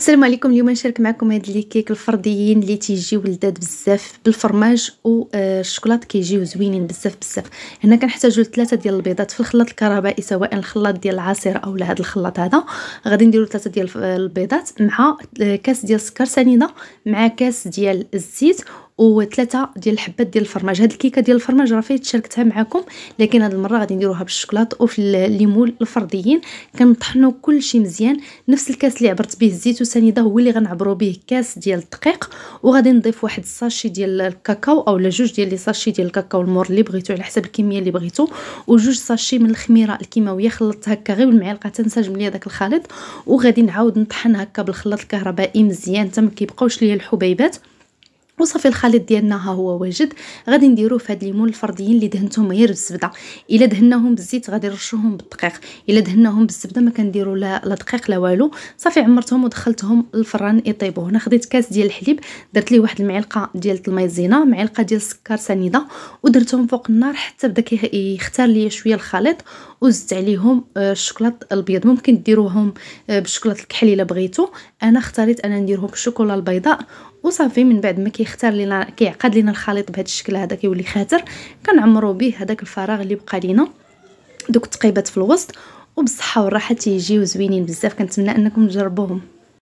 السلام عليكم. اليوم نشارك معكم هاد لي كيك الفرديين اللي تيجيو لذاذ بزاف بالفرماج والشوكولاط، كيجيو زوينين بزاف بزاف. هنا كنحتاجوا 3 ديال البيضات في الخلاط الكهربائي، سواء الخلاط ديال العصير او هذا الخلاط هذا. غادي نديروا 3 ديال البيضات مع كاس ديال السكر سنيده مع كاس ديال الزيت و3 ديال الحبات ديال الفرماج. هاد الكيكه ديال الفرماج راه فايت شاركتها معكم، لكن هاد المره غادي نديروها بالشوكولاط وفي الليمون الفرديين. كنطحنوا كلشي مزيان. نفس الكاس اللي عبرت به الزيت وسنيده هو اللي غنعبروا به كاس ديال الدقيق، وغادي نضيف واحد الساشي ديال الكاكاو او جوج ديال لي ساشي ديال الكاكاو المور اللي بغيتو على حسب الكميه اللي بغيتو، وجوج ساشي من الخميره الكيماويه. خلطت هكا غير بالمعلقه تنسجم ليا داك الخليط، وغادي نعاود نطحن هكا بالخلاط الكهربائي مزيان حتى ما كيبقاوش ليا الحبيبات. وصافي الخليط ديالنا ها هو واجد. غادي نديروه في هاد الليمون الفرديين اللي دهنتهم غير بالزبده. الا دهناهم بالزيت غادي نرشوهم بالدقيق، الا دهناهم بالزبده ما كنديروا لا دقيق لا والو. صافي عمرتهم ودخلتهم للفران يطيبوا. هنا خديت كاس ديال الحليب، درت ليه واحد المعلقه ديال المايزينا، معلقه ديال السكر سنيده، ودرتهم فوق النار حتى بدا يختار ليا شويه الخليط، وزدت عليهم الشوكولاط الابيض. ممكن ديروهم بالشوكولاط الكحلي الا بغيتو، انا اختاريت انه بالشوكولا البيضاء. وصافي من بعد ما كيختار لينا كيعقد لينا الخليط بهذا الشكل هذا كيولي خاتر، كنعمروا به هذاك الفراغ اللي بقى لينا، دوك التقيبات في الوسط. وبالصحه والراحه تيجيو زوينين بزاف. كنتمنى انكم تجربوهم.